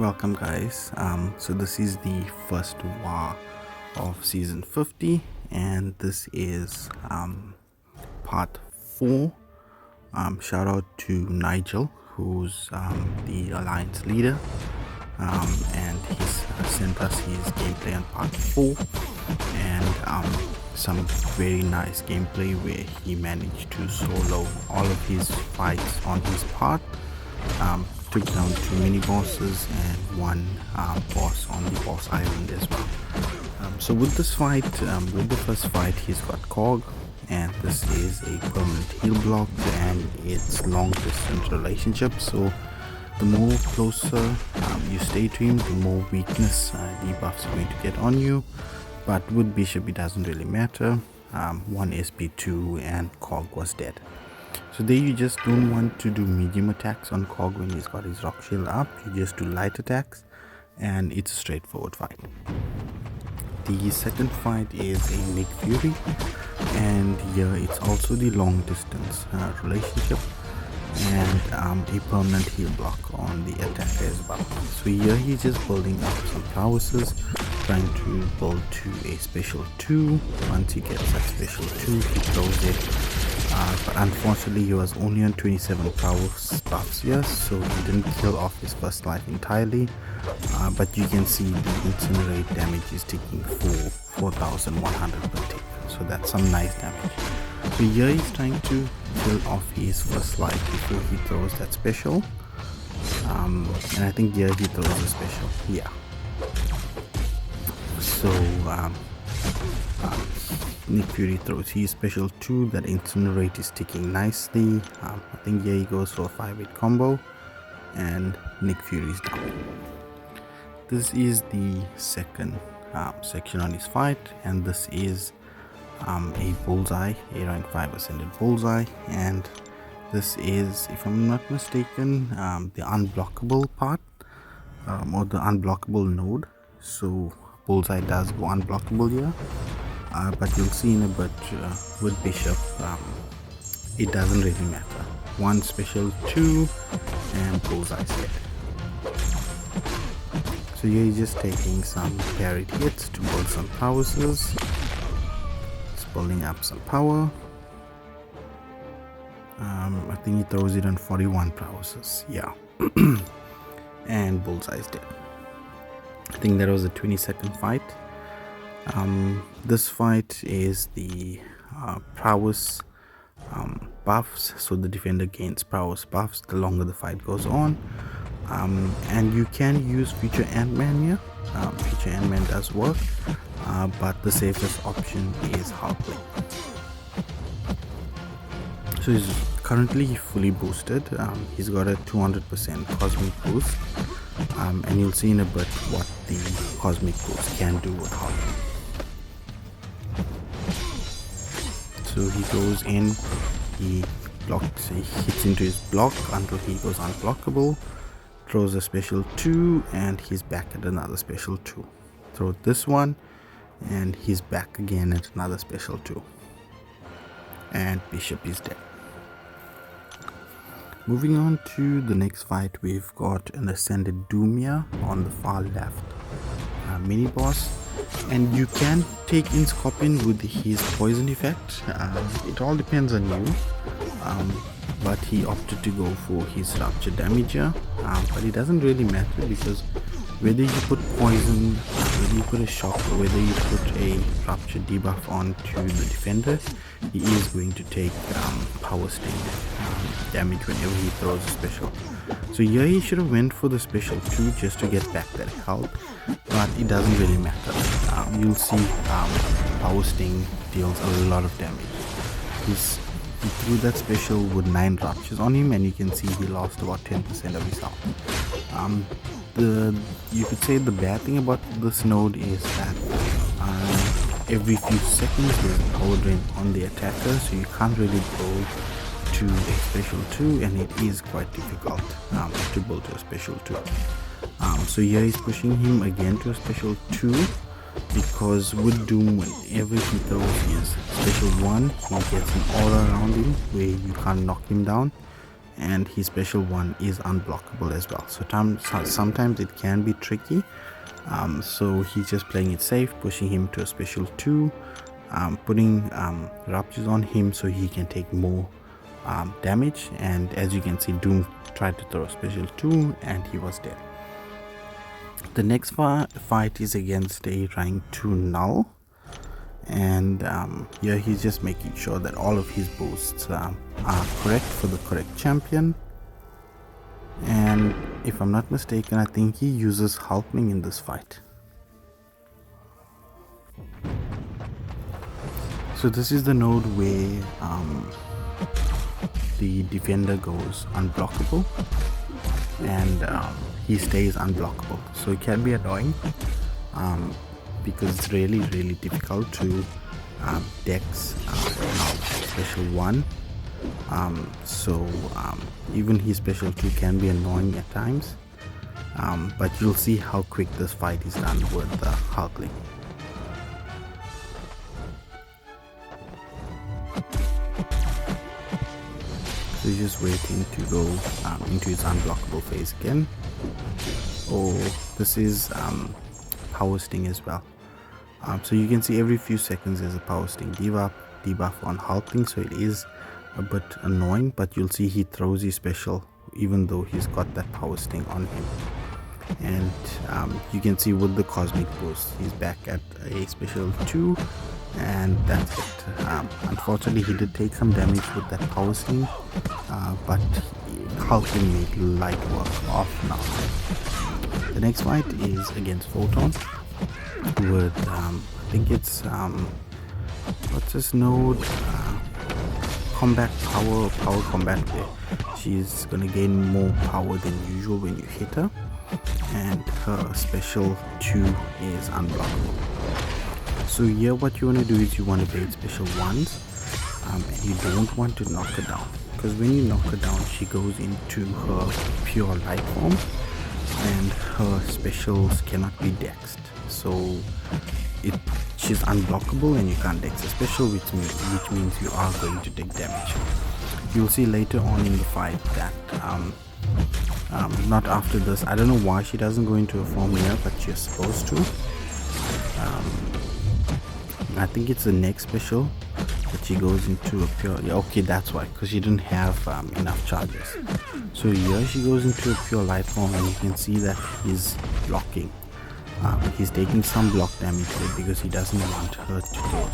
Welcome guys. So this is the first war of season 50 and this is part 4. Shout out to Nigel, who's the alliance leader, and he's sent us his gameplay on part 4 and some very nice gameplay where he managed to solo all of his fights on his part. Took down 2 mini bosses and 1 boss on the boss island as well. So with this fight, with the first fight, he's got korg, and this is a permanent heal block and it's long distance relationship. So the more closer you stay to him, the more weakness debuffs are going to get on you. But with Bishop it doesn't really matter. 1 SP2 and korg was dead. So there you just don't want to do medium attacks on korg when he's got his rock shield up. You just do light attacks and it's a straightforward fight. The second fight is a Nick Fury, and here it's also the long distance relationship and a permanent heal block on the attacker as well. So here he's just building up some prowesses, trying to build to a special 2. Once he gets that special 2, he throws it. But unfortunately he was only on 27 prowess buffs here, so he didn't kill off his first life entirely. But you can see the incinerate damage is taking 4,100 per tick, so that's some nice damage. So here he's trying to kill off his first life before he throws that special, and I think here he throws a special. Yeah. So Nick Fury throws his special 2, that incinerate is ticking nicely. I think here he goes for a 5-8 combo and Nick Fury is down. This is the second section on his fight, and this is a Bullseye, a rank 5 ascended Bullseye, and this is, if I'm not mistaken, the unblockable part, or the unblockable node. So Bullseye does go unblockable here, but you'll see in a bit with Bishop it doesn't really matter. 1 special 2 and Bullseye's dead. So here he's just taking some parried hits to build some prowesses. It's building up some power. I think he throws it on 41 prowesses. Yeah. And Bullseye's dead. I think that was a 20-second fight. This fight is the prowess buffs, so the defender gains prowess buffs the longer the fight goes on, and you can use future Ant-Man here. Future Ant-Man does work, but the safest option is hulkling. So he's currently fully boosted. He's got a 200% cosmic boost, and you'll see in a bit what the cosmic boost can do with hulkling. So he goes in, he hits into his block until he goes unblockable, throws a special 2 and he's back at another special 2. Throw this one and he's back again at another special 2. And Bishop is dead. Moving on to the next fight, we've got an ascended Doomia on the far left mini boss. And you can take in Scorpion with his poison effect. It all depends on you, but he opted to go for his rupture damager, but it doesn't really matter because whether you put poison, whether you put a shock, or whether you put a rupture debuff onto the defender, he is going to take power sting damage whenever he throws a special. So here he should have went for the special 2 just to get back that health, but it doesn't really matter. You'll see power sting deals a lot of damage. He threw that special with 9 ruptures on him, and you can see he lost about 10% of his health. You could say the bad thing about this node is that every few seconds there's a power drain on the attacker, so you can't really build to a special 2, and it is quite difficult to build to a special 2. So here he's pushing him again to a special 2, because with Doom, whenever he throws his special 1, he gets an aura around him where you can't knock him down. and his special 1 is unblockable as well. So sometimes it can be tricky. So he's just playing it safe, pushing him to a special 2, putting ruptures on him so he can take more damage. And as you can see, Doom tried to throw a special 2 and he was dead. The next fight is against a rank 2 Null, and here he's just making sure that all of his boosts are correct for the correct champion. And if I'm not mistaken, I think he uses hulkling in this fight. So this is the node where the defender goes unblockable, and he stays unblockable. So it can be annoying because it's really difficult to dex special 1. Even his special 2 can be annoying at times, but you'll see how quick this fight is done with the hulkling. So he's just waiting to go into his unblockable phase again. Oh, this is power sting as well. So you can see every few seconds there's a power sting debuff on hulkling, so it is a bit annoying, but you'll see he throws his special even though he's got that power sting on him. And you can see with the cosmic boost he's back at a special 2, and that's it. Unfortunately he did take some damage with that power sting, but hulkling made light work off now. The next fight is against Photon with I think it's what's this node, combat power combat, there she's gonna gain more power than usual when you hit her, and her special 2 is unblockable. So here what you want to do is you want to bait special 1s, and you don't want to knock her down, because when you knock her down she goes into her pure light form and her specials cannot be dexed. So she's unblockable and you can't dex a special, which means you are going to take damage. You'll see later on in the fight that not after this, I don't know why she doesn't go into a form here, but she's supposed to. I think it's the next special that she goes into a pure, yeah, okay, that's why, because she didn't have enough charges. So here she goes into a pure light form, and you can see that he's blocking. He's taking some block damage there because he doesn't want her to go.